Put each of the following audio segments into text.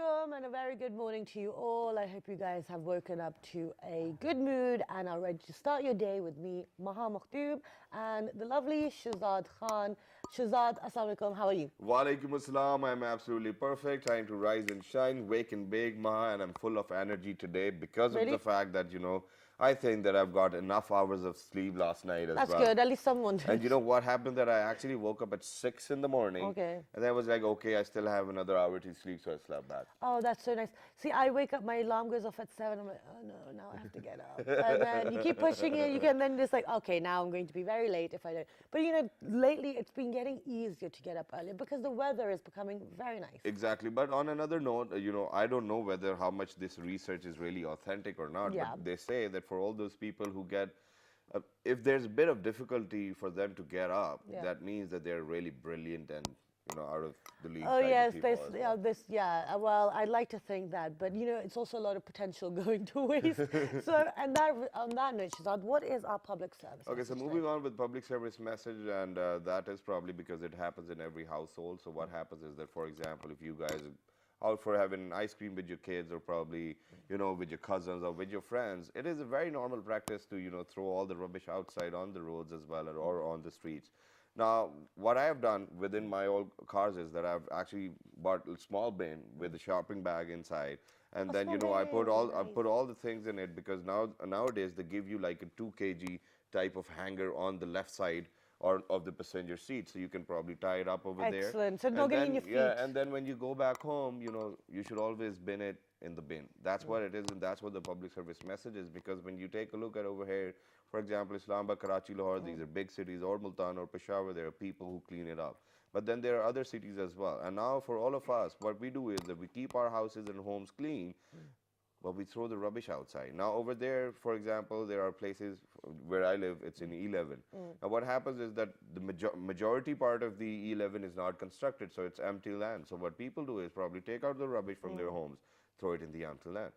alaikum and a very good morning to you all. I hope you guys have woken up to a good mood and are ready to start your day with me, Maha Makhtoob, and the lovely Shazad Khan. Shazad, assalamu alaikum, how are you? Walaikum assalam. I'm absolutely perfect. Time to rise and shine, wake and bake, Maha, and I'm full of energy today because of Really? the fact that, I think that I've got enough hours of sleep last night as That's well. good, at least someone did. And you know what happened? That I actually woke up at 6 in the morning. Okay. And I was like, okay, I still have another hour to sleep, so I slept back. Oh, that's so nice. See, I wake up, my alarm goes off at 7. I'm like, oh no, now I have to get up. And then you keep pushing it, you can then just like, okay, now I'm going to be very late if I don't. But lately it's been getting easier to get up earlier because the weather is becoming very nice. Exactly. But on another note, I don't know whether how much this research is really authentic or not. Yeah. But they say that for all those people who get, if there's a bit of difficulty for them to get up, Yeah. that means that they're really brilliant and, out of the league. Oh type of yes, people this, as yeah, well. this, yeah. Well, I'd like to think that, but it's also a lot of potential going to waste. So, and that on that note, Shazad, what is our public service? Okay, so message moving today? on with public service message, and that is probably because it happens in every household. So what happens is that, for example, if you guys are out for having ice cream with your kids, or probably with your cousins or with your friends, it is a very normal practice to throw all the rubbish outside on the roads as well, or on the streets. Now, what I have done within my old cars is that I've actually bought a small bin with a shopping bag inside, and A then small I bin, nice. put all the things in it, because nowadays they give you like a 2 kg type of hanger on the left side or of the passenger seat, so you can probably tie it up over there. Excellent. So not And getting then your feet. yeah, and then when you go back home, you should always bin it in the bin. That's what it is, and that's what the public service message is. Because when you take a look at over here, for example, Islamabad, Karachi, Lahore, these are big cities, or Multan or Peshawar, there are people who clean it up. But then there are other cities as well. And now for all of us, what we do is that we keep our houses and homes clean, but we throw the rubbish outside. Now over there, for example, there are places where I live, it's in E11. Now what happens is that the majority part of the E11 is not constructed, so it's empty land. So what people do is probably take out the rubbish from their homes, throw it in the empty land.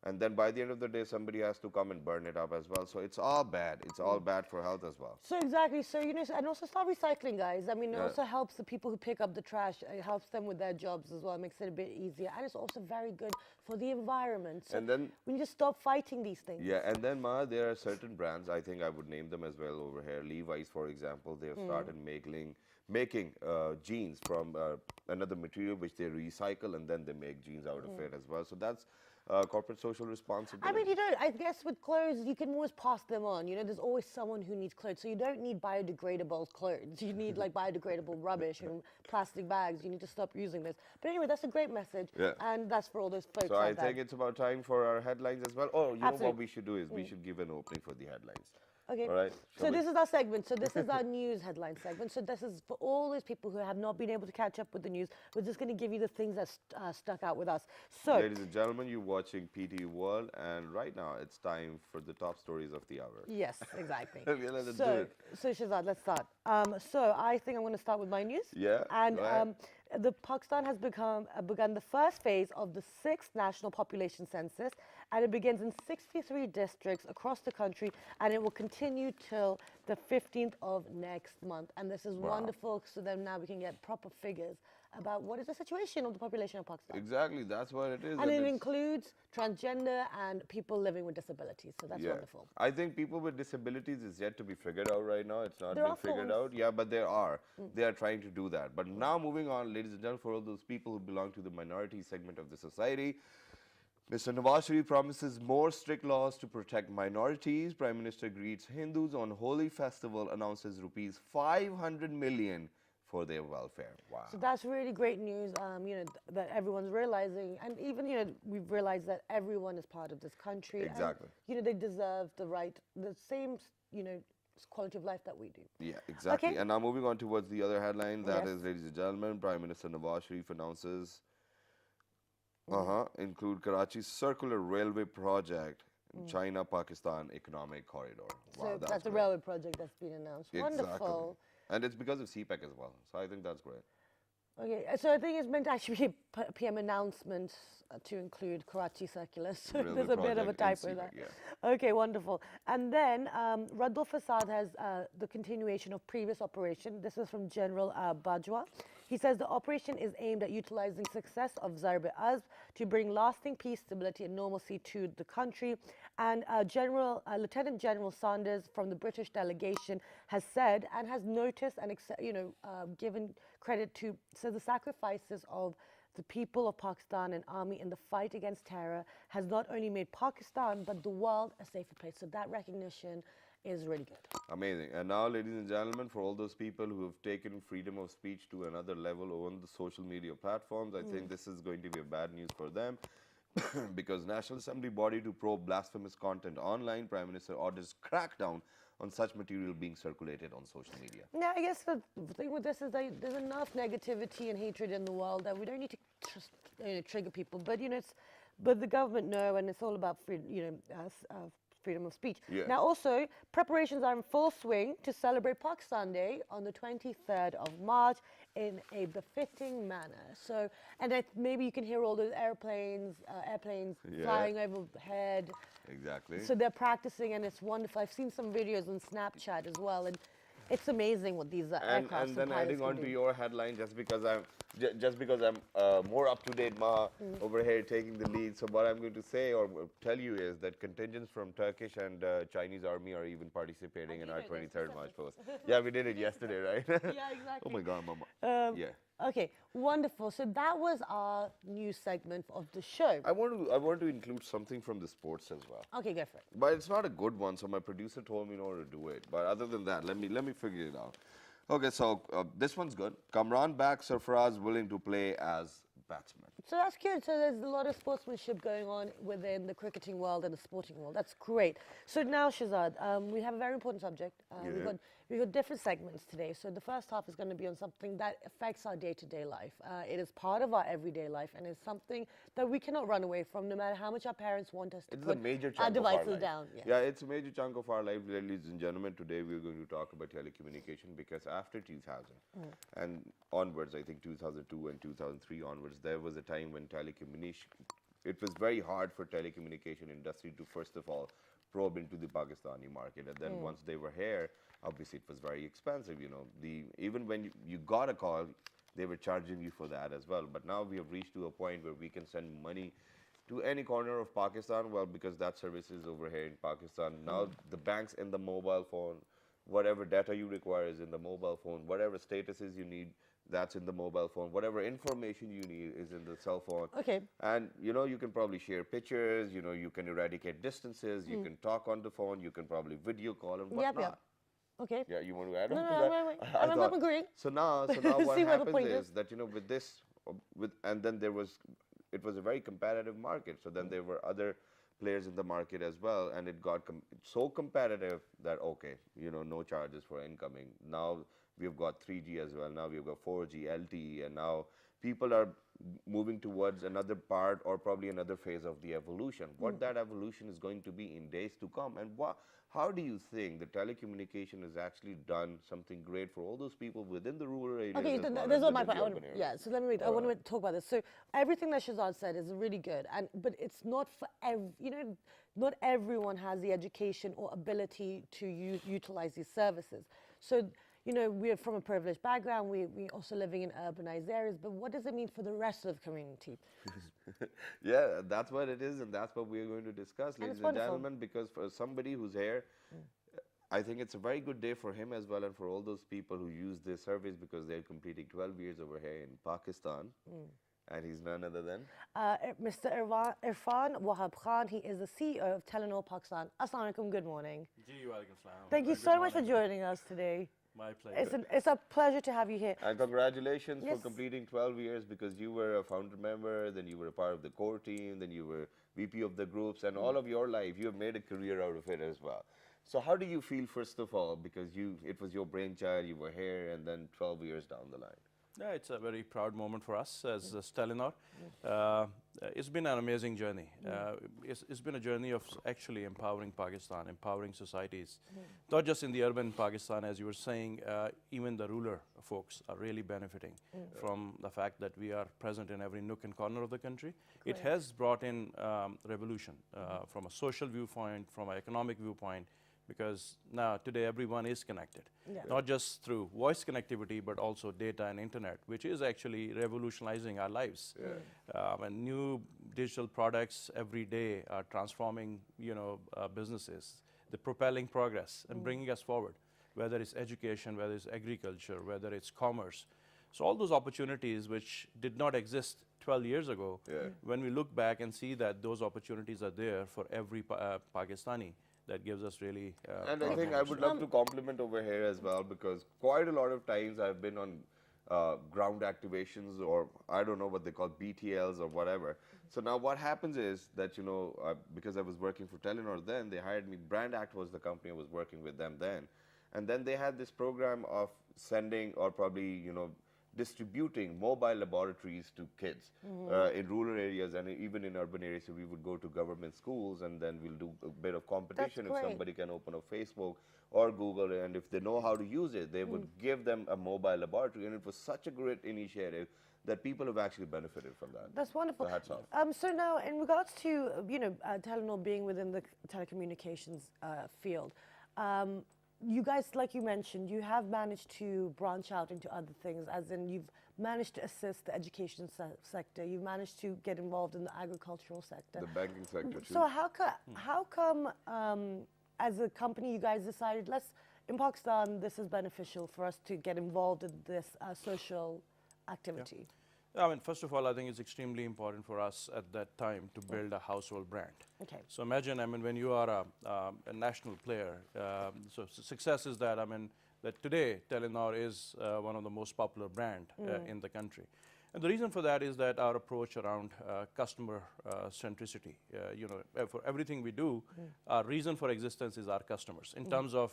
And then by the end of the day, somebody has to come and burn it up as well. So it's all bad. It's all bad for health as well. So exactly. So and also start recycling, guys. I mean, it Yeah. also helps the people who pick up the trash. It helps them with their jobs as well. It makes it a bit easier, and it's also very good for the environment. So And then we need to stop fighting these things. Yeah, and then there are certain brands, I think I would name them as well over here. Levi's, for example, they have started making jeans from another material which they recycle, and then they make jeans out of it as well. So that's corporate social responsibility. I mean, I guess with clothes, you can always pass them on. There's always someone who needs clothes. So you don't need biodegradable clothes. You need like biodegradable rubbish and plastic bags. You need to stop using this. But anyway, that's a great message. Yeah. And that's for all those folks So out I there. think it's about time for our headlines as well. Oh, you know what Absolutely. we should do is we should give an opening for the headlines. Okay. All right. So this is our segment. So this is our news headline segment. So this is for all those people who have not been able to catch up with the news. We're just going to give you the things that stuck out with us. So, Ladies and gentlemen, you're watching PT World, and right now it's time for the top stories of the hour. yes, exactly. Yeah, let's do so, it. so Shazad, let's start. So I think I'm going to start with my news. Yeah, And go ahead. the Pakistan has begun the first phase of the 6th national population census, and it begins in 63 districts across the country, and it will continue till the 15th of next month. And this is wonderful, so then now we can get proper figures about what is the situation of the population of Pakistan. Exactly, that's what it is. And it it's- includes transgender and people living with disabilities, so that's wonderful. I think people with disabilities is yet to be figured out right now. It's not There been are figured forms. out. Yeah, but there are. They are trying to do that. But now moving on, ladies and gentlemen, for all those people who belong to the minority segment of the society, Mr. Nawaz Sharif promises more strict laws to protect minorities. Prime Minister greets Hindus on Holi festival, announces rupees 500 million for their welfare. Wow. So that's really great news, that everyone's realizing, and even, we've realized that everyone is part of this country. Exactly. And, they deserve the same, quality of life that we do. Yeah, exactly. Okay. And now moving on towards the other headline, that Yes. is, ladies and gentlemen, Prime Minister Nawaz Sharif announces include Karachi's circular railway project in China-Pakistan economic corridor. Wow, So that's a great. railway project that's been announced. Exactly. Wonderful. And it's because of CPEC as well. So I think that's great. Okay, so I think it's meant to actually be a PM announcement to include Karachi circular. So Railway there's a bit of a project in typo there. CPEC, yeah. Okay, wonderful. And then Raddul Fasad has the continuation of previous operation. This is from General Bajwa. He says the operation is aimed at utilizing success of Zarb-e-Azb to bring lasting peace, stability, and normalcy to the country. And Lieutenant General Sanders from the British delegation has said and has noticed and given credit to the sacrifices of the people of Pakistan and army in the fight against terror has not only made Pakistan but the world a safer place. So that recognition is really good. Amazing. And now, ladies and gentlemen, for all those people who have taken freedom of speech to another level on the social media platforms, I think this is going to be a bad news for them. Because National Assembly body to probe blasphemous content online, Prime Minister orders crackdown on such material being circulated on social media. Yeah, I guess the thing with this is that there's enough negativity and hatred in the world that we don't need to just trigger people. But but the government know, and it's all about freedom of speech. Yeah. Now, also, preparations are in full swing to celebrate Pakistan Day on the 23rd of March in a befitting manner. So, and maybe you can hear all those airplanes flying overhead. Exactly. So they're practicing, and it's wonderful. I've seen some videos on Snapchat as well, and it's amazing what these aircraft and then pilots adding can on do. to your headline, just because I'm more up to date, over here taking the lead. So what I'm going to say or tell you is that contingents from Turkish and Chinese army are even participating in our 23rd March post. Yeah, we did it yesterday, right? Yeah, exactly. Oh my God, Mama. Yeah. Okay, wonderful. So that was our news segment of the show. I want to include something from the sports as well. Okay, go for it. But it's not a good one, so my producer told me in order to do it. But other than that, let me figure it out. Okay, so this one's good. Kamran back, Sarfaraz willing to play as batsman. So that's good. So there's a lot of sportsmanship going on within the cricketing world and the sporting world. That's great. So now, Shazad, we have a very important subject. We've got different segments today. So the first half is going to be on something that affects our day-to-day life. It is part of our everyday life, and it's something that we cannot run away from, no matter how much our parents want us to It's put a major our chunk of our devices life. down. Yeah, it's a major chunk of our life, ladies and gentlemen. Today we're going to talk about telecommunication because after 2000 and onwards, I think 2002 and 2003 onwards, there was a time when it was very hard for telecommunication industry to first of all probe into the Pakistani market, and then once they were here, obviously it was very expensive. Even when you got a call, they were charging you for that as well. But now we have reached to a point where we can send money to any corner of Pakistan, well, because that service is over here in Pakistan. Now the banks in the mobile phone, whatever data you require is in the mobile phone, whatever statuses you need, that's in the mobile phone, whatever information you need is in the cell phone. Okay. And you can probably share pictures, you can eradicate distances, you can talk on the phone, you can probably video call and whatnot. Yep. Okay. Yeah, you want to add No, on to no, that? wait. I I'm agreeing. So now See what where the happens point is is. that with this, and then it was a very competitive market. So then there were other players in the market as well, and it got so competitive that okay, no charges for incoming. Now we've got 3G as well. Now we've got 4G, LTE, and now people are moving towards another part or probably another phase of the evolution. What that evolution is going to be in days to come, and how do you think the telecommunication has actually done something great for all those people within the rural areas? Okay, as well that's as what my within point. the urban areas? Yeah, so let me read. I want to talk about this. So everything that Shazad said is really good, but it's not for not everyone has the education or ability to utilize these services. So we're from a privileged background. We also living in urbanized areas. But what does it mean for the rest of the community? Yeah, that's what it is, and that's what we're going to discuss, ladies and wonderful. gentlemen, because for somebody who's here, I think it's a very good day for him as well, and for all those people who use this service because they're completing 12 years over here in Pakistan. And he's none other than? Mr. Irfan Wahab Khan. He is the CEO of Telenor Pakistan. Assalamu alaikum, good morning. Thank you so much for joining us today. My pleasure. It's a pleasure to have you here. And congratulations for Yes. completing 12 years, because you were a founder member, then you were a part of the core team, then you were VP of the groups, and all of your life you have made a career out of it as well. So how do you feel, first of all, because it was your brainchild, you were here, and then 12 years down the line? Yeah, it's a very proud moment for us as Telenor. It's been an amazing journey. It's been a journey of actually empowering Pakistan, empowering societies, not just in the urban Pakistan, as you were saying, even the rural folks are really benefiting from the fact that we are present in every nook and corner of the country. It has brought in revolution from a social viewpoint, from an economic viewpoint. because now today everyone is connected, Yeah. not just through voice connectivity, but also data and internet, which is actually revolutionizing our lives. And new digital products every day are transforming, businesses. They're propelling progress and bringing us forward, whether it's education, whether it's agriculture, whether it's commerce. So all those opportunities which did not exist 12 years ago, when we look back and see that those opportunities are there for every Pakistani, that gives us really And I think I would love to compliment over here as well, because quite a lot of times I've been on ground activations, or I don't know what they call BTLs or whatever. So now what happens is that, because I was working for Telenor then, they hired me. Brand Act was the company I was working with them then. And then they had this program of sending, or probably, distributing mobile laboratories to kids in rural areas and even in urban areas. So we would go to government schools, and then we'll do a bit of competition. If somebody can open a Facebook or Google, and if they know how to use it, they would give them a mobile laboratory. And it was such a great initiative that people have actually benefited from that. That's wonderful. So hats off. So now, in regards to Telenor being within the telecommunications field, you guys, like you mentioned, you have managed to branch out into other things, as in you've managed to assist the education sector, you've managed to get involved in the agricultural sector. The banking sector too. So how come, as a company, you guys decided, in Pakistan, this is beneficial for us to get involved in this social activity? I mean, first of all, I think it's extremely important for us at that time to build a household brand. Okay. So imagine, when you are a national player, so success is that, that today Telenor is one of the most popular brand in the country. And the reason for that is that our approach around customer centricity, for everything we do, our reason for existence is our customers, in terms of,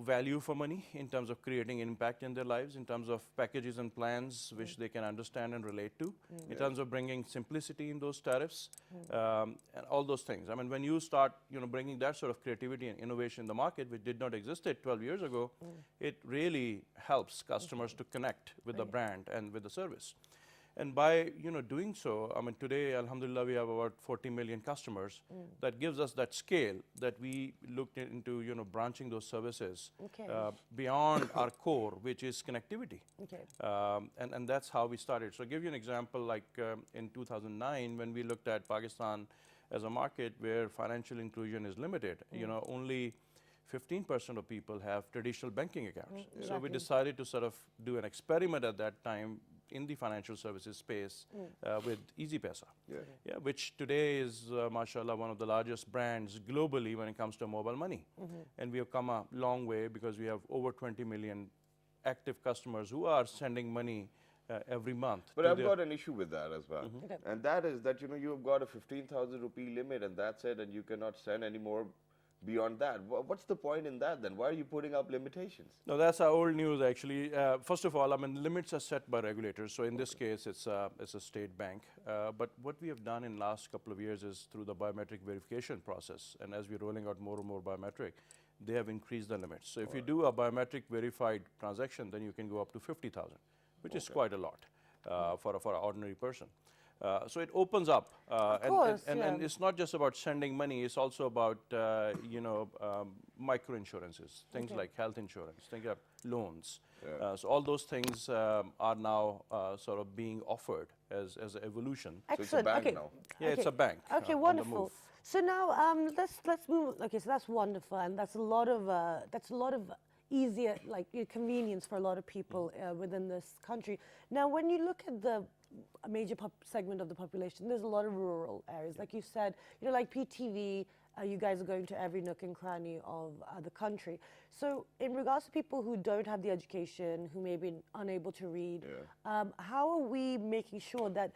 value for money, in terms of creating impact in their lives, in terms of packages and plans which they can understand and relate to, in terms of bringing simplicity in those tariffs, and all those things. When you start, bringing that sort of creativity and innovation in the market, which did not exist 12 years ago, it really helps customers to connect with the brand and with the service. And by doing so, today, alhamdulillah, we have about 40 million customers. That gives us that scale that we looked into, branching those services beyond our core, which is connectivity. Okay. And that's how we started. So I'll give you an example, like in 2009, when we looked at Pakistan as a market where financial inclusion is limited, only 15% of people have traditional banking accounts. So we decided to sort of do an experiment at that time in the financial services space with EasyPaisa, which today is, mashallah, one of the largest brands globally when it comes to mobile money. And we have come a long way, because we have over 20 million active customers who are sending money every month. But I've got an issue with that as well. And that is that, you have got a 15,000 rupee limit, and that's it, and you cannot send any more beyond that. What's the point in that then? Why are you putting up limitations? No, that's our old news, actually. First of all, limits are set by regulators. So in this case, it's a state bank. But what we have done in the last couple of years is through the biometric verification process. And as we're rolling out more and more biometric, they have increased the limits. So if you do a biometric verified transaction, then you can go up to 50,000, which is quite a lot for an ordinary person. So it opens up, and it's not just about sending money. It's also about micro insurances, things like health insurance, things like loans. So all those things are now sort of being offered as an evolution. Excellent. So it's a bank now. Yeah, it's a bank. Okay, wonderful. So now let's move. Okay, so that's wonderful, and that's a lot of easier, convenience for a lot of people within this country. Now, when you look at the major segment of the population, there's a lot of rural areas. Like you said, like PTV, you guys are going to every nook and cranny of the country. So in regards to people who don't have the education, who may be unable to read, how are we making sure that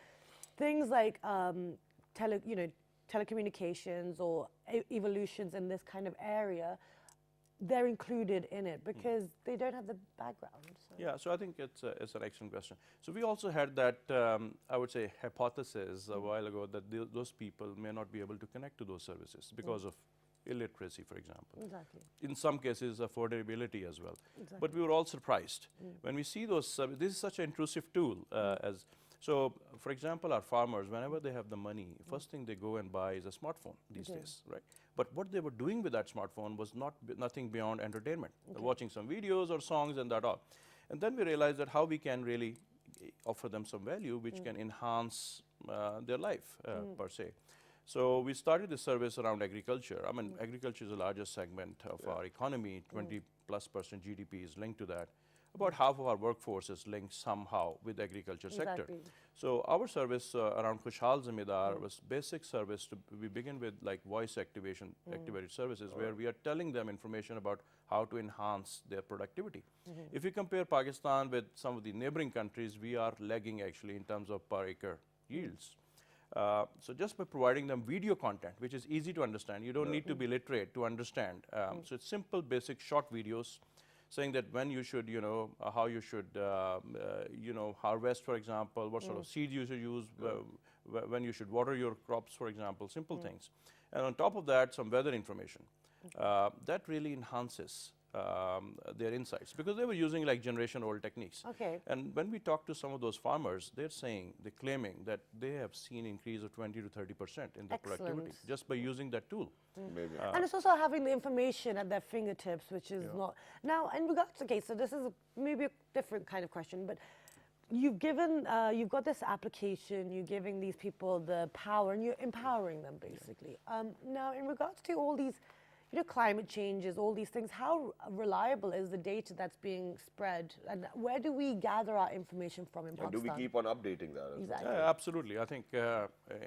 things like telecommunications or evolutions in this kind of area, they're included in it, because they don't have the background? So. Yeah, so I think it's an excellent question. So we also had that, I would say, hypothesis a while ago that those people may not be able to connect to those services because of illiteracy, for example. Exactly. In some cases, affordability as well. Exactly. But we were all surprised when we see those. This is such an intrusive tool. So, for example, our farmers, whenever they have the money, first thing they go and buy is a smartphone these days, right? But what they were doing with that smartphone was nothing beyond entertainment, watching some videos or songs and that all. And then we realized that how we can really offer them some value which can enhance their life per se. So we started this service around agriculture. I mean, agriculture is the largest segment of our economy. 20+% GDP is linked to that. About half of our workforce is linked somehow with the agriculture sector. Exactly. So our service around Khushhal Zamindar was basic service. We begin with like voice activated services where we are telling them information about how to enhance their productivity. If you compare Pakistan with some of the neighboring countries, we are lagging actually in terms of per acre yields. So just by providing them video content, which is easy to understand, you don't need to be literate to understand. So it's simple, basic, short videos saying that when you should, how you should, harvest, for example, what sort of seeds you should use, when you should water your crops, for example, simple things. And on top of that, some weather information. That really enhances their insights because they were using like generation-old techniques. Okay. And when we talk to some of those farmers, they're claiming that they have seen increase of 20 to 30% in their productivity just by using that tool. Maybe. And it's also having the information at their fingertips, which is not. Now, in regards to, okay, so this is maybe a different kind of question, but you've got this application, you're giving these people the power, and you're empowering them, basically. Now, in regards to all these, climate changes, all these things, how reliable is the data that's being spread? And where do we gather our information from in Pakistan? Do we keep on updating that? Exactly. Yeah, absolutely. I think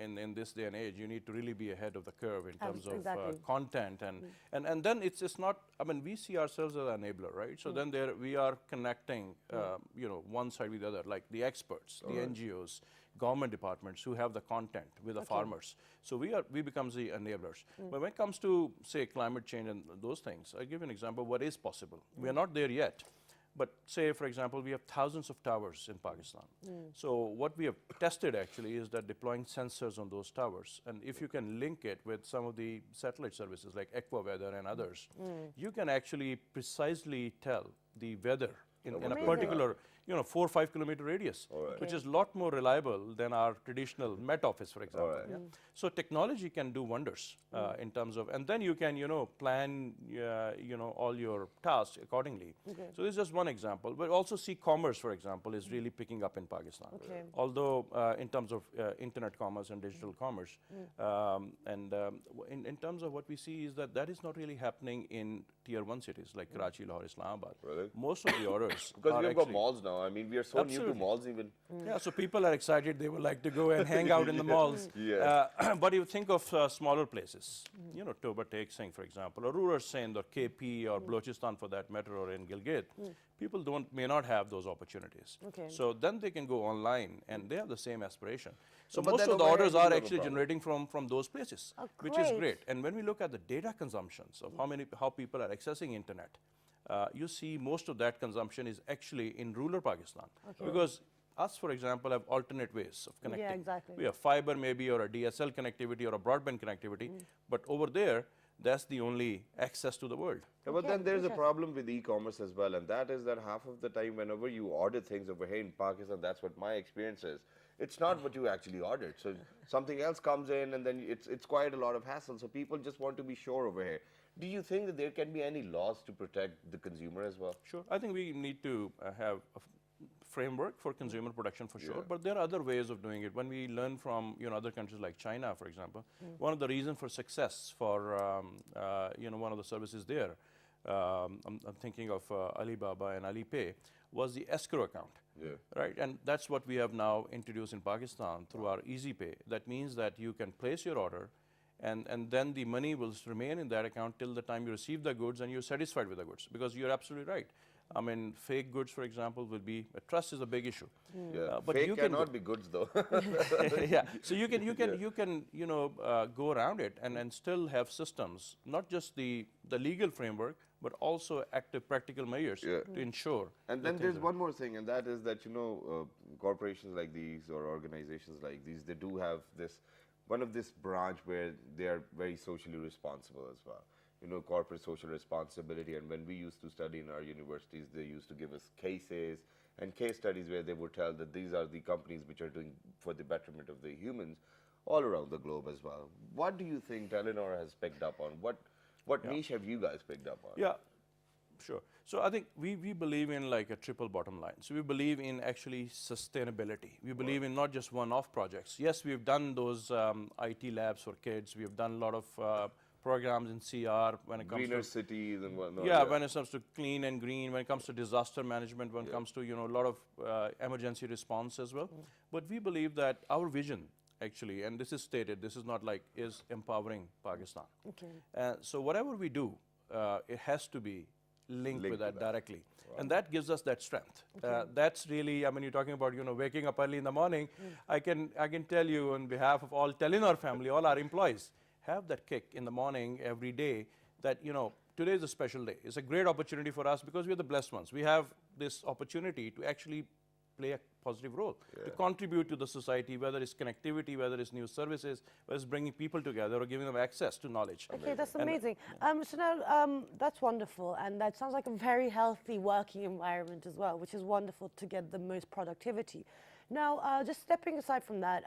in this day and age, you need to really be ahead of the curve in terms of content. And then it's not, I mean, we see ourselves as an enabler, right? So then we are connecting, one side with the other, like the experts, the NGOs, government departments who have the content with the farmers. So we become the enablers. But when it comes to, say, climate change and those things, I'll give you an example of what is possible. We are not there yet. But say, for example, we have thousands of towers in Pakistan. So what we have tested actually is that deploying sensors on those towers. And if you can link it with some of the satellite services like AquaWeather and others, you can actually precisely tell the weather in a particular 4 or 5 kilometer radius, which is a lot more reliable than our traditional Met Office, for example. So technology can do wonders in terms of, and then you can, plan, all your tasks accordingly. So this is just one example. But also see commerce, for example, is really picking up in Pakistan. Although in terms of internet commerce and digital commerce, in terms of what we see is that is not really happening in tier 1 cities like Karachi, Lahore, Islamabad. Really? Most of the orders because we've got malls now. I mean, we are so new to malls even. Yeah, so people are excited. They would like to go and hang out in the malls. But you think of smaller places, Toba Take Singh, for example, or Rural Sindh, or KP, or Balochistan for that matter, or in Gilgit. People may not have those opportunities. So then they can go online and they have the same aspiration. So most of the orders are actually generating from those places, which is great. And when we look at the data consumptions of how people are accessing internet, you see most of that consumption is actually in rural Pakistan. Because us, for example, have alternate ways of connecting. Yeah, exactly. We have fiber maybe, or a DSL connectivity, or a broadband connectivity. But over there, that's the only access to the world. Yeah, but then there's a problem with e-commerce as well, and that is that half of the time whenever you order things over here in Pakistan, that's what my experience is. It's not what you actually ordered. So something else comes in, and then it's quite a lot of hassle. So people just want to be sure over here. Do you think that there can be any laws to protect the consumer as well? Sure. I think we need to have a framework for consumer protection for sure, but there are other ways of doing it. When we learn from other countries like China, for example, one of the reasons for success for one of the services there, I'm thinking of Alibaba and Alipay, was the escrow account. Right, and that's what we have now introduced in Pakistan through our Easy Pay. That means that you can place your order, and then the money will remain in that account till the time you receive the goods and you're satisfied with the goods. Because you're absolutely right. I mean, fake goods, for example, will be trust is a big issue. But fake cannot be goods, though. So you can go around it and still have systems, not just the legal framework, but also active practical measures to ensure. And then there's one more thing, and that is that corporations like these or organizations like these, they do have one of this branch where they are very socially responsible as well. Corporate social responsibility. And when we used to study in our universities, they used to give us cases and case studies where they would tell that these are the companies which are doing for the betterment of the humans all around the globe as well. What do you think Telenor has picked up on? What niche have you guys picked up on? Yeah, sure. So I think we believe in like a triple bottom line. So we believe in actually sustainability. We believe in not just one-off projects. Yes, we've done those IT labs for kids. We have done a lot of programs in CR when it comes Greener to cities and whatnot. yeah, when it comes to clean and green, when it comes to disaster management, when it comes to a lot of emergency response as well. But we believe that our vision actually, and this is stated, this is not like is empowering Pakistan. Okay. So whatever we do, it has to be linked with that directly. And that gives us that strength. That's really, I mean, you're talking about, waking up early in the morning. I can tell you on behalf of all Telenor family, all our employees, have that kick in the morning every day that, today is a special day. It's a great opportunity for us because we're the blessed ones. We have this opportunity to actually play a positive role, to contribute to the society, whether it's connectivity, whether it's new services, whether it's bringing people together or giving them access to knowledge. Okay, that's amazing. So now, that's wonderful, and that sounds like a very healthy working environment as well, which is wonderful to get the most productivity. Now, just stepping aside from that,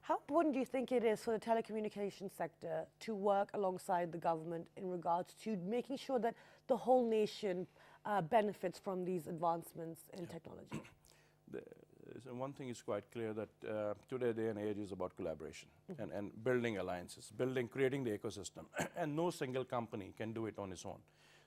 how important do you think it is for the telecommunications sector to work alongside the government in regards to making sure that the whole nation benefits from these advancements in technology? So one thing is quite clear that today day and age is about collaboration and building alliances, creating the ecosystem. And no single company can do it on its own.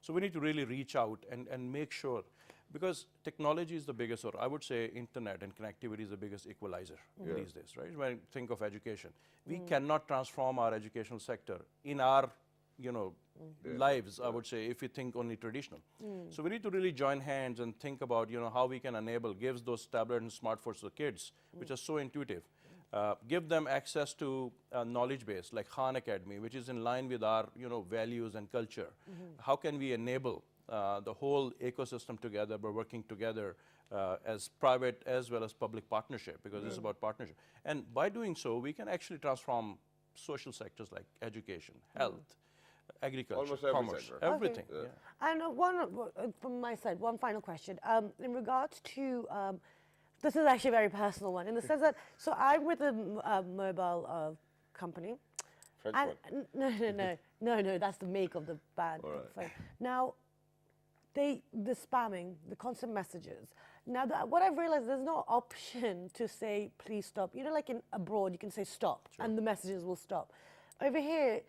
So we need to really reach out and make sure, because technology is the biggest, or I would say internet and connectivity is the biggest equalizer these days, right? When you think of education, we cannot transform our educational sector in our lives, I would say, if we think only traditional. So we need to really join hands and think about, how we can enable, gives those tablets and smartphones to the kids, which are so intuitive. Give them access to a knowledge base like Khan Academy, which is in line with our, values and culture. How can we enable the whole ecosystem together by working together as private as well as public partnership, because it's about partnership. And by doing so, we can actually transform social sectors like education, health, agriculture, Almost every commerce, sector. everything. Okay. And from my side, one final question. In regards to, this is actually a very personal one, in the sense that, so I'm with a mobile company. French And no, that's the make of the bad phone. Now, the spamming, the constant messages. Now, what I've realized, there's no option to say, please stop. Like in abroad, you can say stop, and the messages will stop. Over here,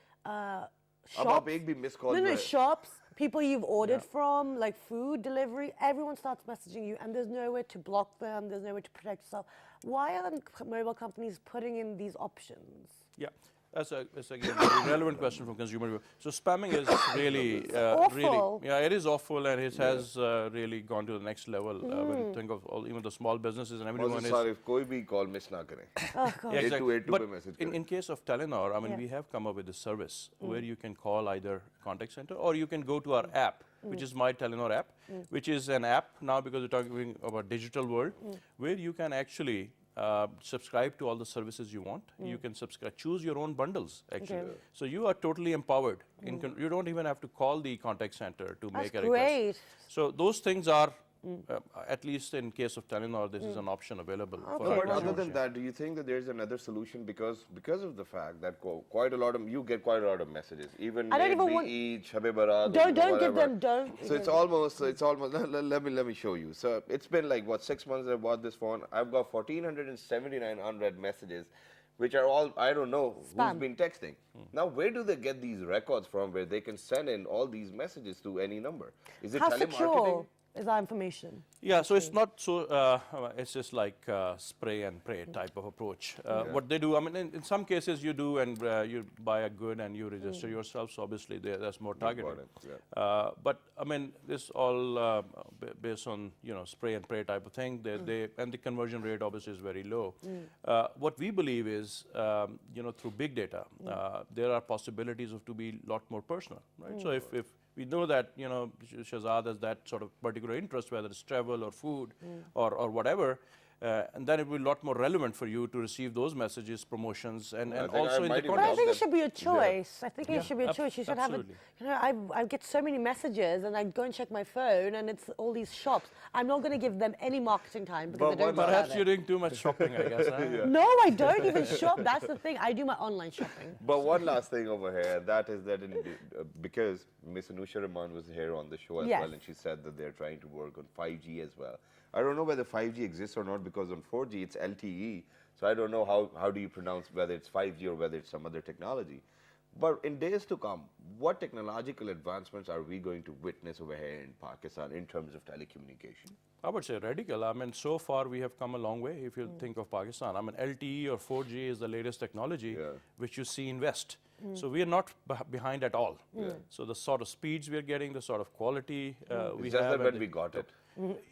shops, shops, people you've ordered from, like food delivery, everyone starts messaging you, and there's nowhere to block them, there's nowhere to protect yourself. Why aren't mobile companies putting in these options? Yeah. That's again a very relevant question from consumer. So spamming is really, awful. it is awful, and it has really gone to the next level. When you think of even the small businesses and everyone is. Sorry, if koi bhi call miss na kare. Yeah, exactly. But message in case of Telenor, I mean, we have come up with a service where you can call either contact center or you can go to our app, which is My Telenor app, which is an app now, because we're talking about digital world, where you can actually subscribe to all the services you want. You can choose your own bundles, actually. Okay. So you are totally empowered. You don't even have to call the contact center to make a request. Great. So those things are, at least in case of Telenor, this is an option available. No, but other than that, do you think that there's another solution, because of the fact that you get quite a lot of messages, even Eid, Shab-e Barat, don't give them, So it's almost. Let me show you. So it's been like 6 months I bought this phone. I've got 1,479 unread messages, which are all, I don't know who's been texting. Now, where do they get these records from where they can send in all these messages to any number? Is it how telemarketing? secure is that information? Yeah, so it's not so, it's just like spray and pray type of approach. What they do, I mean, in some cases you do, and you buy a good and you register yourself, so obviously that's more targeted. But I mean, this all based on, spray and pray type of thing, and the conversion rate obviously is very low. What we believe is, through big data, there are possibilities to be a lot more personal, right? So if we know that, Shahzad has that sort of particular interest, whether it's travel or food or whatever, and then it will be a lot more relevant for you to receive those messages, promotions, and think also I in might the even But I context. think it them. should be a choice. I think it should be a choice. You should have a, absolutely. you know, I get so many messages and I go and check my phone and it's all these shops. I'm not going to give them any marketing time because But they don't what- Perhaps deserve you're it. doing too much shopping, I guess. Huh? No, I don't even shop. That's the thing. I do my online shopping. But one last thing over here, that is that because Miss Anusha Rahman was here on the show as Yes. well, and she said that they're trying to work on 5G as well. I don't know whether 5G exists or not, because on 4G it's LTE, so I don't know how do you pronounce whether it's 5G or whether it's some other technology. But in days to come, what technological advancements are we going to witness over here in Pakistan in terms of telecommunication? I would say radical. I mean, so far we have come a long way if you think of Pakistan. I mean, LTE or 4G is the latest technology which you see in West. So we are not behind at all. So the sort of speeds we are getting, the sort of quality we It's just have. that and when we got it.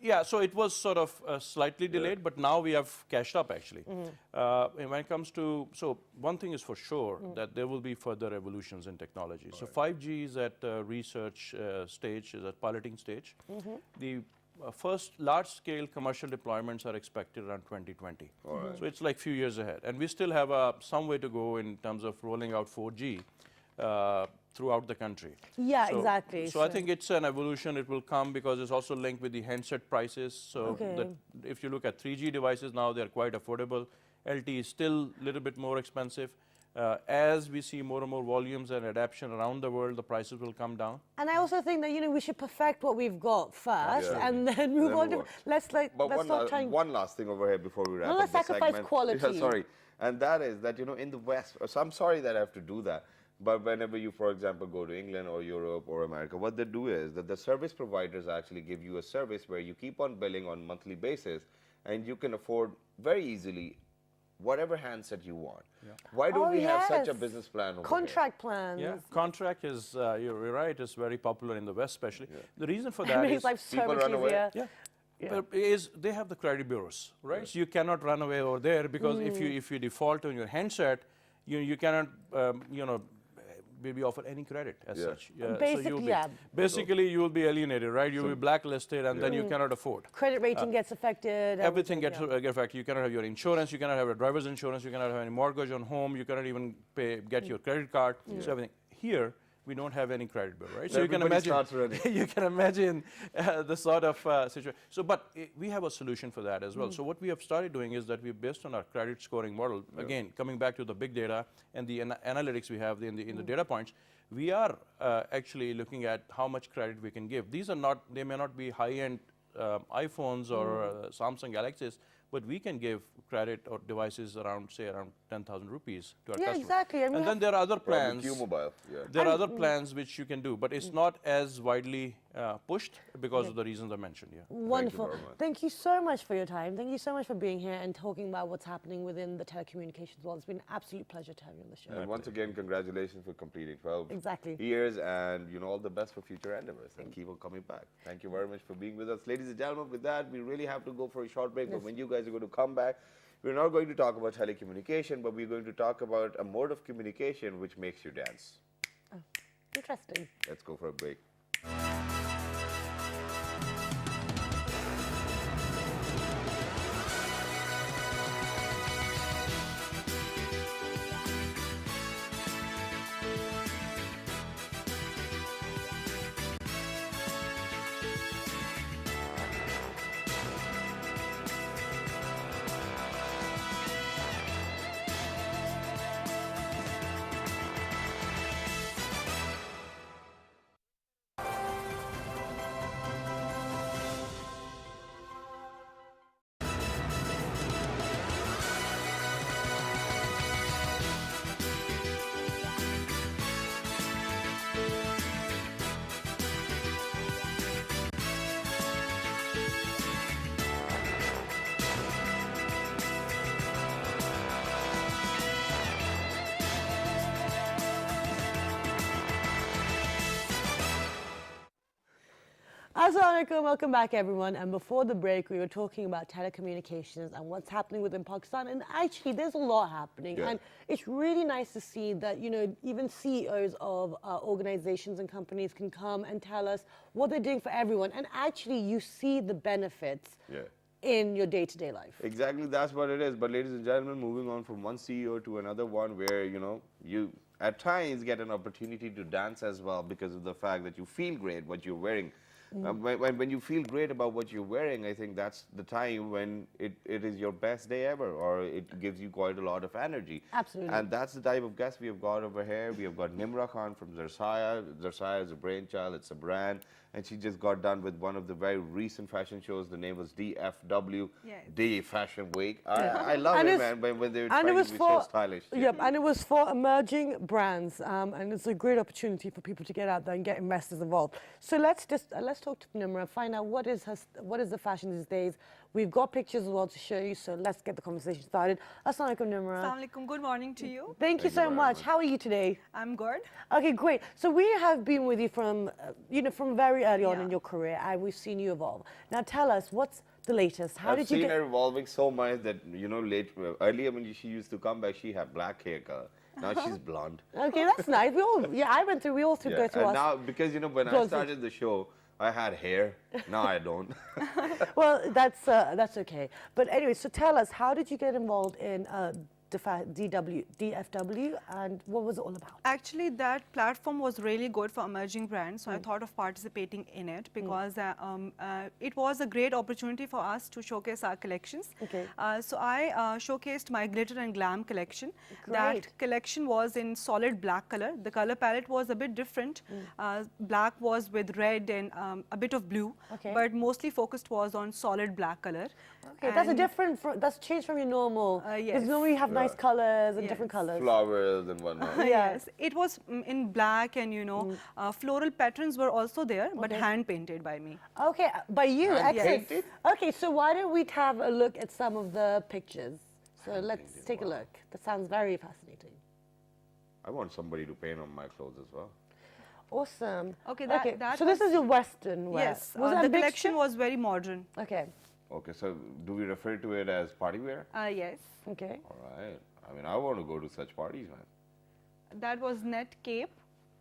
Yeah, so it was sort of slightly delayed, but now we have catched up actually. And when it comes to, so one thing is for sure that there will be further evolutions in technology. So 5G is at research stage, is at piloting stage. The first large-scale commercial deployments are expected around 2020. So it's like few years ahead. And we still have some way to go in terms of rolling out 4G throughout the country. Yeah, So- exactly. So I think it's an evolution. It will come because it's also linked with the handset prices. So Okay. if you look at 3G devices now, they're quite affordable. LTE is still a little bit more expensive. As we see more and more volumes and adoption around the world, the prices will come down. And I also think that, you know, we should perfect what we've got first Yeah. and then move Then on move to, on. let's But let's not try and one last thing over here before we wrap No, up let's the sacrifice segment. quality. Yeah, sorry. And that is that, you know, in the West, so I'm sorry that I have to do that, but whenever you, for example, go to England or Europe or America, what they do is that the service providers actually give you a service where you keep on billing on monthly basis, and you can afford very easily whatever handset you want. Why don't Oh, we have such a yes. business plan over here? contract plans. Yeah, contract is, you're right, is very popular in the West especially. The reason for It that makes is, life so people much run away. easier. yeah, but is they have the credit bureaus, right? So you cannot run away over there because if you default on your handset, you cannot, maybe offer any credit as such. Basically, you will be alienated, right? You will be blacklisted, and then you cannot afford. Credit rating gets affected. Everything gets affected. You cannot have your insurance. You cannot have a driver's insurance. You cannot have any mortgage on home. You cannot even get your credit card. So everything here. We don't have any credit bill, right? So you can Everybody imagine, starts running. you can imagine the sort of situation. So, but we have a solution for that as well. So what we have started doing is that we, based on our credit scoring model, again, coming back to the big data and the analytics we have in the data points, we are actually looking at how much credit we can give. These are not, they may not be high-end iPhones or Samsung Galaxies, but we can give credit or devices around, say, around 10,000 rupees to our customers. exactly. And we And then there are other plans. Q-Mobile, yeah. There are other plans which you can do, but it's not as widely pushed because of the reasons I mentioned. Yeah. Wonderful. very much. Thank you so much for your time. Thank you so much for being here and talking about what's happening within the telecommunications world. It's been an absolute pleasure to have you on the show. And once again, congratulations for completing 12 Exactly. years, and you know, all the best for future endeavors, and keep on coming back. Thank you very much for being with us. Ladies and gentlemen, with that, we really have to go for a short break, but when you guys are going to come back, we're not going to talk about telecommunication, but we're going to talk about a mode of communication which makes you dance. Interesting. Let's go for a break. Assalamualaikum, welcome back everyone. And before the break, we were talking about telecommunications and what's happening within Pakistan. And actually, there's a lot happening. Yeah. And it's really nice to see that, you know, even CEOs of organizations and companies can come and tell us what they're doing for everyone. And actually, you see the benefits Yeah. in your day-to-day life. Exactly, that's what it is. But ladies and gentlemen, moving on from one CEO to another one, where you at times get an opportunity to dance as well because of the fact that you feel great what you're wearing. When you feel great about what you're wearing, I think that's the time when it is your best day ever, or it gives you quite a lot of energy. Absolutely. And that's the type of guest we have got over here. We have got Nimra Khan from Zarsaya. Zarsaya is a brainchild, it's a brand. And she just got done with one of the very recent fashion shows. The name was DFW, Yes. D Fashion Week. I love And it, it's- man, when they were And trying it was to be for so stylish. Yep, and it was for emerging brands, and it's a great opportunity for people to get out there and get investors involved. So let's talk to Nimra and find out what is the fashion these days. We've got pictures as well to show you, so let's get the conversation started. Assalamu alaikum, Nimra. Assalamu alaikum. Good morning to you. Thank you Thank you so very much. much. How are you today? I'm good. Okay, great. So we have been with you from, from very early on Yeah. in your career, and we've seen you evolve. Now tell us, what's the latest? How I've did you seen get? her evolving so much that, earlier when she used to come back, she had black hair color. Now she's blonde. Okay, that's nice. We all go through And us. now, because, when I Blonde started the show, I had hair. Now I don't. Well, that's okay. But anyway, so tell us, how did you get involved in DFW, and what was it all about? Actually, that platform was really good for emerging brands, so I thought of participating in it because it was a great opportunity for us to showcase our collections. Okay. So I showcased my glitter and glam collection. Great. That collection was in solid black color. The color palette was a bit different. Black was with red and a bit of blue, Okay. but mostly focused was on solid black color. Okay, that's a And- different. That's changed from your normal. Because yes. normally you have nice colors and Yes. different colors. Flowers and whatnot. Yeah. Yes, it was in black, and floral patterns were also there, but Okay. hand painted by me. Okay, by you, Hand excellent. painted? Okay, so why don't we have a look at some of the pictures? So let's painted, take a wow. look. That sounds very fascinating. I want somebody to paint on my clothes as well. Awesome. Okay, that so this was- is your Western wear. Yes, Was that the a mixture? collection was very modern. Okay. Okay, so do we refer to it as party wear? Yes, Okay. All right. I mean, I want to go to such parties, man. that was net cape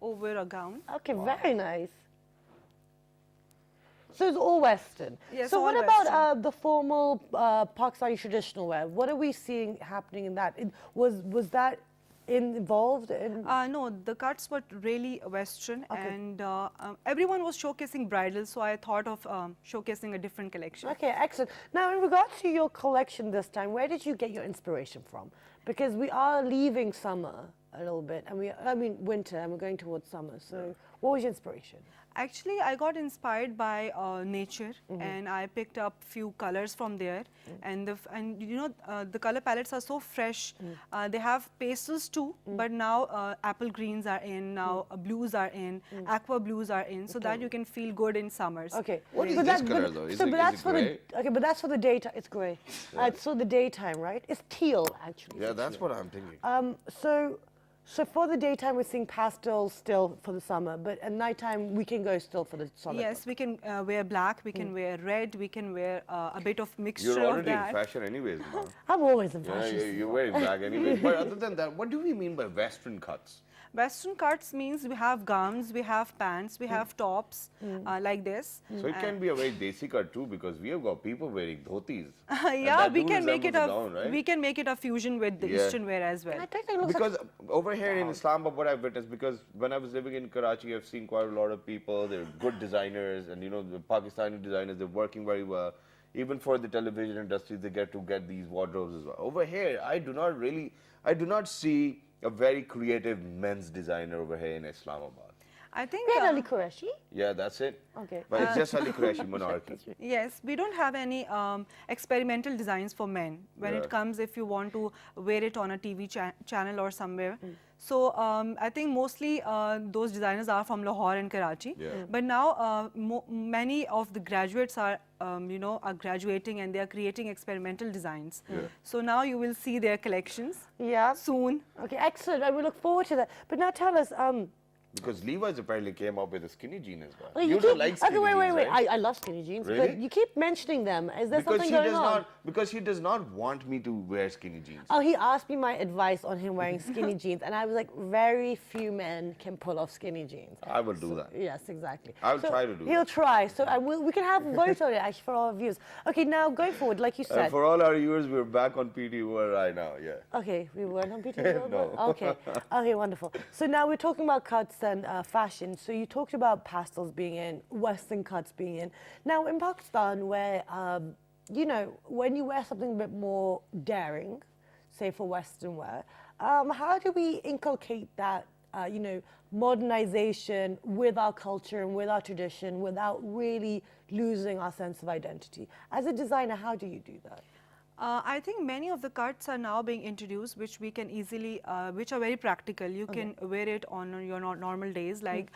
over a gown. Okay, very nice. So it's all Western. Yes, so all what about Western. the formal Pakistani traditional wear? What are we seeing happening in that? Was that involved in? No, the cuts were really Western, Okay. and everyone was showcasing bridal, so I thought of showcasing a different collection. Okay, excellent. Now, in regards to your collection this time, where did you get your inspiration from? Because we are leaving summer a little bit, and winter, and we're going towards summer. So, what was your inspiration? Actually, I got inspired by nature, and I picked up few colors from there. And the color palettes are so fresh. They have pastels too, but now apple greens are in. Now blues are in. Aqua blues are in, so that you can feel good in summers. Okay. What is But this that- color, but- though? Is so, it- but is that's it for grey? the okay, but that's for the daytime. It's grey. It's for the daytime, right? It's teal, actually. Yeah, that's what I'm thinking. So for the daytime, we're seeing pastels still for the summer, but at nighttime we can go still for the solid. Yes, we can wear black, we can wear red, we can wear a bit of mixture You're of already in that. fashion anyways, man. I'm always in Yeah, fashion. you're wearing black anyways. But other than that, what do we mean by Western cuts? Western cuts means we have gowns, we have pants, we have tops like this. So it can be a very desi cut too, because we have got people wearing dhotis. Yeah, we can make it a gown, right? we can make it a fusion with the Yeah. Eastern wear as well. I think it looks Because over here in Islamabad, what I've witnessed, because when I was living in Karachi, I've seen quite a lot of people. They're good designers, and the Pakistani designers, they're working very well. Even for the television industry, they get to get these wardrobes as well. Over here, I do not see a very creative men's designer over here in Islamabad. I think we had Ali Qureshi. Yeah, that's it. Okay. But it's just Ali Qureshi monarchy. yes, we don't have any experimental designs for men when Yeah. it comes if you want to wear it on a TV channel or somewhere. So I think mostly those designers are from Lahore and Karachi. Yeah. But now many of the graduates are are graduating and they are creating experimental designs. Yeah. So now you will see their collections Yeah. soon. Okay, excellent. And we look forward to that. But now tell us, Because Levi's apparently came up with a skinny jean as well. Okay, You don't like skinny okay, wait, jeans, wait. right? I love skinny jeans, Really? but you keep mentioning them. Is there Because something she going does on? not. Because she does not want me to wear skinny jeans. Oh, he asked me my advice on him wearing skinny jeans, and I was like, very few men can pull off skinny jeans. I will do that. Yes, exactly. I'll try to do He'll that. try. So we can have a vote on it actually for our views. Okay, now going forward, like you said. For all our viewers, we're back on PT1 right now. Yeah. Okay, we weren't on PT. No. Okay, okay, wonderful. So now we're talking about cuts and fashion. So you talked about pastels being in, Western cuts being in. Now in Pakistan, where you know, when you wear something a bit more daring, say for Western wear, how do we inculcate that, you know, modernization with our culture and with our tradition without really losing our sense of identity? As a designer, how do you do that? I think many of the cuts are now being introduced, which we can easily, which are very practical. You can wear it on your normal days, like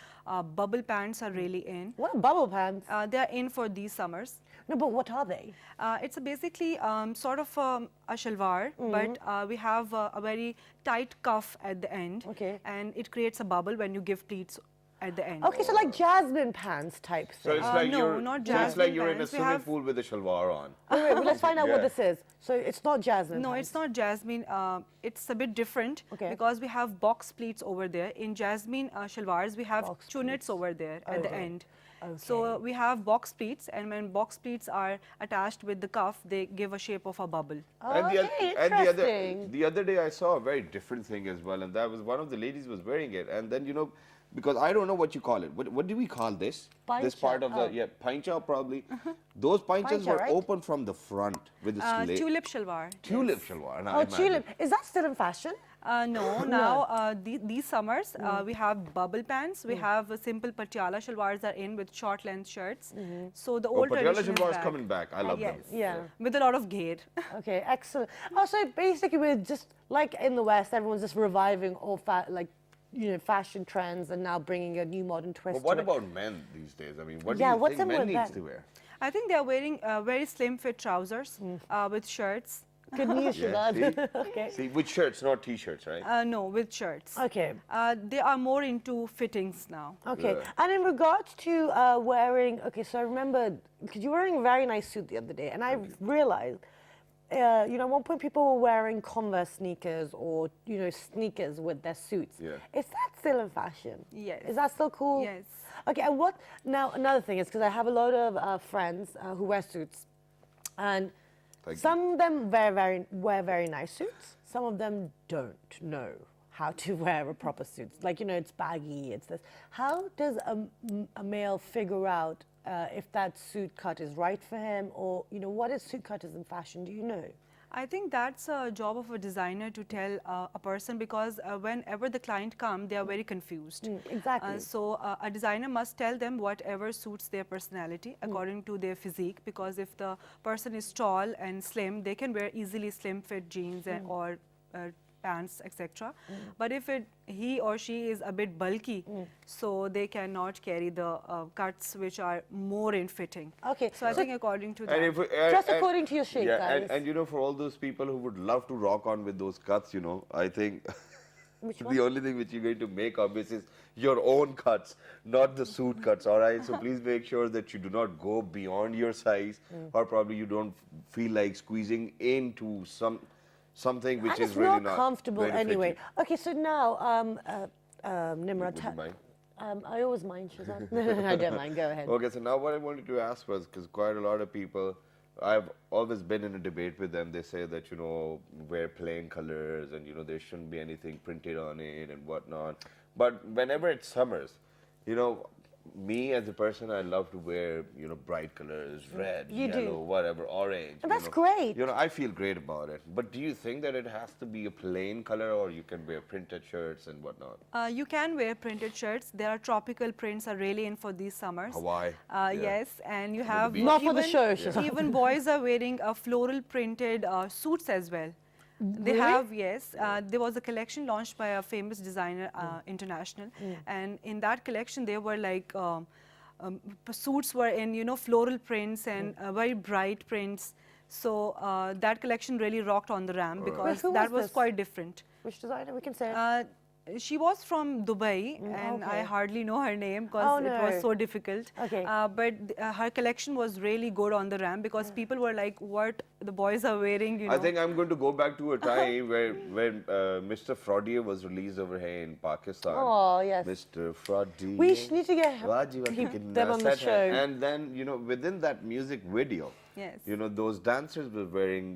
bubble pants are really in. What are bubble pants? They are in for these summers. No, but what are they? It's basically sort of a shalwar, but we have a very tight cuff at the end, Okay. and it creates a bubble when you give pleats at the end. Okay, so like jasmine pants type So thing. it's like no, you're. not So it's like jasmine you're in a pants. We swimming have- pool with a shalwar on. Wait, wait, let's find out what Yeah. this is. So it's not jasmine No, pants. it's not jasmine. It's a bit different Okay. because we have box pleats over there. In jasmine shalwars, we have Box tunics pleats. over there at the Okay. end. Okay. So we have box pleats, and when box pleats are attached with the cuff, they give a shape of a bubble. Oh, And okay, interesting. the other day I saw a very different thing as well, and that was one of the ladies was wearing it, and then you know, because I don't know what you call it. What do we call this? This Paincha, part of the oh. paincha probably. Those painchas Paincha, were right? open from the front with the slit. Tulip shalwar. Tulip yes. shalwar. Oh, tulip. Is that still in fashion? No, now these summers we have bubble pants, we have simple patiala shalwars are in with short length shirts. So the Oh, old Patiala tradition is shalwar is back. coming back. I love yes. them. Yeah. With a lot of gear. Okay, excellent. Oh, so basically we're just, like in the West, everyone's just reviving all fashion trends and now bringing a new modern twist But what to it. about men these days? I mean, what Yeah, do you what's think up men with needs that? to wear? I think they are wearing very slim fit trousers with shirts. Good news, Yeah, Shazad. Okay. See, with shirts, not t-shirts, right? No, with shirts. Okay. They are more into fittings now. Okay. Yeah. And in regards to wearing, okay, so I remember, because you were wearing a very nice suit the other day, and I realized, you know, at one point people were wearing Converse sneakers or, you know, sneakers with their suits. Yeah. Is that still in fashion? Yes. Is that still cool? Yes. Okay, and what, now another thing is, because I have a lot of friends who wear suits, and Thank you. some of them wear very nice suits, some of them don't know how to wear a proper suit. Like, you know, it's baggy, it's this. How does a male figure out if that suit cut is right for him, or, you know, what is suit cutters in fashion? Do you know? I think that's a job of a designer to tell a person, because whenever the client comes, they are very confused. Exactly. So a designer must tell them whatever suits their personality according to their physique, because if the person is tall and slim, they can wear easily slim fit jeans or pants, etc. But if he or she is a bit bulky, so they cannot carry the cuts which are more in fitting. Okay, So I so think according to that. And if, Just according to your shape, yeah, guys. and you know, for all those people who would love to rock on with those cuts, you know, I think Which one? the only thing which you're going to make obvious is your own cuts, not the suit cuts, all right? So please make sure that you do not go beyond your size, or probably you don't feel like squeezing into something which and is it's really not not comfortable very anyway. fitting. Okay, so now, Nimra, Would you mind? I always mind, Shazad. No, I don't mind. Go ahead. Okay, so now what I wanted to ask was, because quite a lot of people, I've always been in a debate with them. They say that, you know, wear plain colors and, you know, there shouldn't be anything printed on it and whatnot. But whenever it's summers, you know, me as a person, I love to wear, you know, bright colors, red, You do. yellow, whatever, orange. And you that's know. great. You know, I feel great about it. But do you think that it has to be a plain color, or you can wear printed shirts and whatnot? You can wear printed shirts. There are tropical prints are really in for these summers. Hawaii. Yeah. Yes, and you have beach. Not for the even- show, Shazad. Even boys are wearing floral printed suits as well. They Really? have, yes. There was a collection launched by a famous designer, international, and in that collection there were like suits were in, you know, floral prints and very bright prints. So that collection really rocked on the RAM because who that was was this? quite different. Which designer? We can say it. She was from Dubai, and I okay. hardly know her name because Oh, it was no. so difficult. Okay. But her collection was really good on the ramp because people were like, "What the boys are wearing?" You I know. think I'm going to go back to a time where when Mr. Fraudier was released over here in Pakistan. Oh, yes. Mr. Fraudier. We need to get them on the set hai. show. And then, you know, within that music video, Yes. you know, those dancers were wearing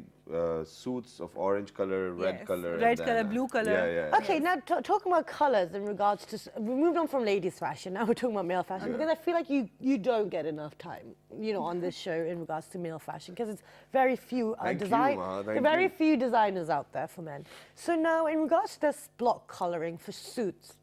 suits of orange color, red Yes. color. Red and color, then, blue color. Yeah, yeah. Okay, now talking about colors in regards to, we moved on from ladies' fashion, now we're talking about male fashion, because I feel like you don't get enough time, you know, on this show in regards to male fashion, because it's very few Thank you, design, Ma, there are thank very you. few designers out there for men. So now, in regards to this block coloring for suits,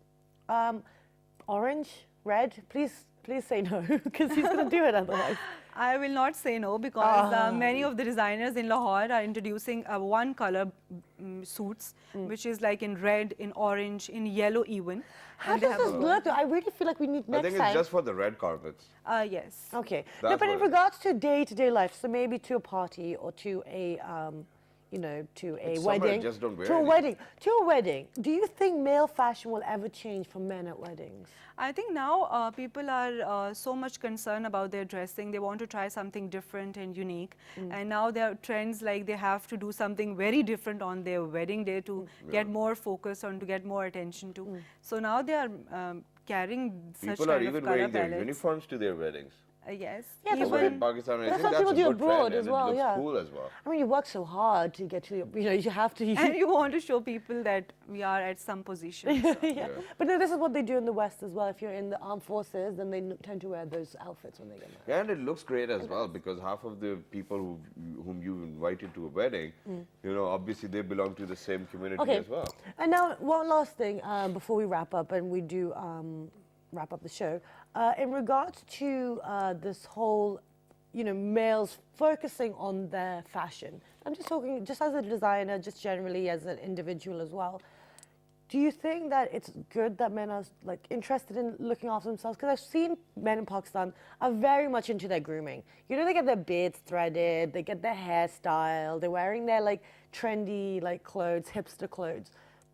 orange, red, please say no, because he's going to do it otherwise. I will not say no because many of the designers in Lahore are introducing one color suits, which is like in red, in orange, in yellow even. How And they does have this a look? I really feel like we need I next think time. it's just for the red carpets. Yes. Okay. No, That's but in what it is. regards to day-to-day life, so maybe to a party or to a, you know, to a It's summer, wedding. just don't wear to a anything. wedding. To a wedding. Do you think male fashion will ever change for men at weddings? I think now people are so much concerned about their dressing. They want to try something different and unique. And now there are trends like they have to do something very different on their wedding day to get more focus on, to get more attention to. So now they are carrying such People are kind of even color wearing their palettes. uniforms to their weddings. Yes. Yeah, that's Over what- in Pakistan, I that's think what that's people a do good abroad trend as and well, it looks yeah. cool as well. I mean, you work so hard to get to, you know, you have to. And you want to show people that we are at some position. So. yeah. But no, this is what they do in the West as well. If you're in the armed forces, then they tend to wear those outfits when they get married. Yeah, and it looks great as well because half of the people whom you invited to a wedding, you know, obviously they belong to the same community Okay. as well. And now, one last thing before we wrap up, and we do wrap up the show. In regards to this whole, you know, males focusing on their fashion, I'm just talking just as a designer, just generally as an individual as well. Do you think that it's good that men are like interested in looking after themselves? Because I've seen men in Pakistan are very much into their grooming. You know, they get their beards threaded, they get their hairstyle, they're wearing their like trendy like clothes, hipster clothes.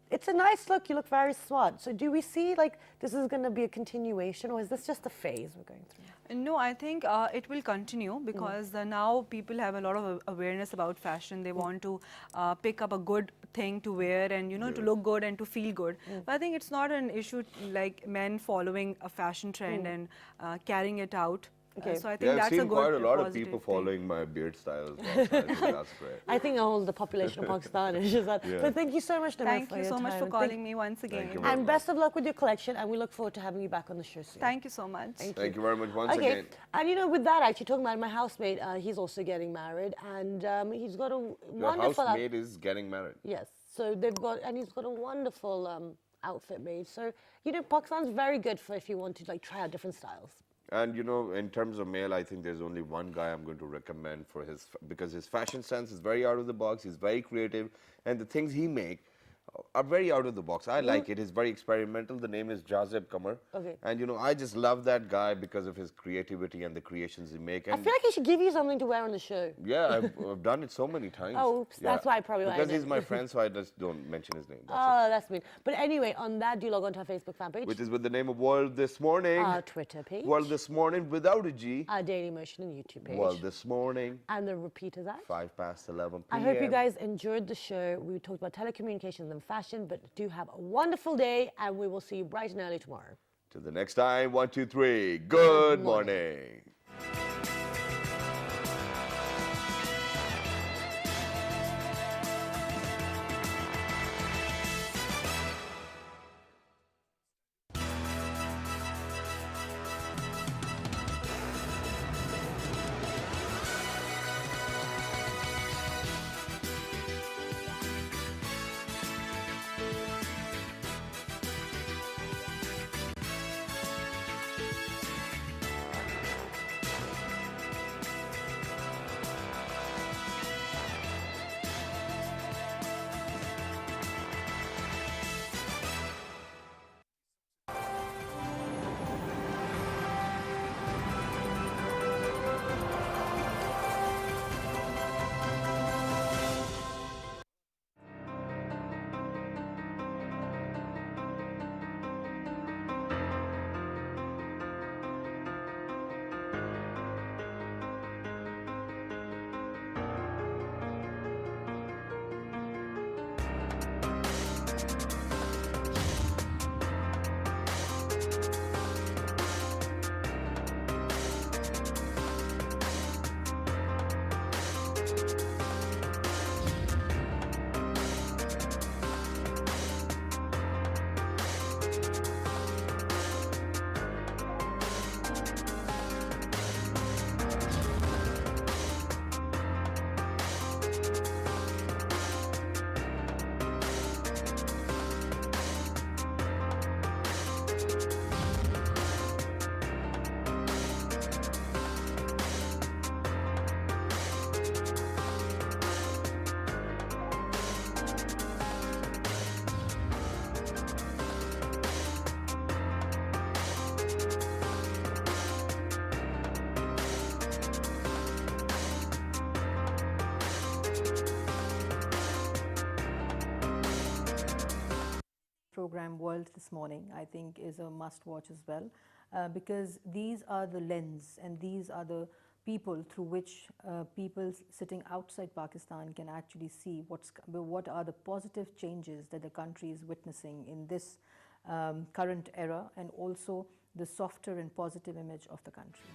It's a nice look. You look very smart. So do we see like this is going to be a continuation, or is this just a phase we're going through? No, I think it will continue because now people have a lot of awareness about fashion. They want to pick up a good thing to wear and, you know, to look good and to feel good. But I think it's not an issue like men following a fashion trend and carrying it out. Okay. So I think Yeah, I've that's a seen good quite a lot of positive people thing. following my beard style as well. So I think that's great. I think all the population of Pakistan is just that. Yeah. But thank you so much, Nimra, Thank for you your so much time. for And calling me once again. you very And best of luck with your collection, and we look forward to having you back on the show soon. Thank you so much. Thank you very much once Okay, again. and you know, with that, actually, talking about my housemate, he's also getting married, and he's got a Your wonderful. housemate is getting married. Yes, so they've got, and he's got a wonderful outfit made. So you know, Pakistan's very good for if you want to like try out different styles. And you know, in terms of male, I think there's only one guy I'm going to recommend for because his fashion sense is very out of the box. He's very creative, and the things he make are very out of the box. I like it. He's very experimental. The name is Jazeb Kamar. Okay. And you know, I just love that guy because of his creativity and the creations he make. I And feel like he should give you something to wear on the show. yeah, I've done it so many times. Oh, oops, that's why I probably because lied. he's my friend, so I just don't mention his name. That's Oh, that's mean. But anyway, on that, do log on to our Facebook fan page, it. Which is with the name of World This Morning. our Twitter page, World This Morning without a G. our Daily Motion and YouTube page, World This Morning, and the repeat of that. 11:05 p.m. I hope you guys enjoyed the show. We talked about telecommunications and fashion, but do have a wonderful day, and we will see you bright and early tomorrow. Till the next time, 1, 2, 3. Good morning. program World this morning, I think, is a must-watch as well, because these are the lens and these are the people through which people sitting outside Pakistan can actually see what are the positive changes that the country is witnessing in this current era, and also the softer and positive image of the country.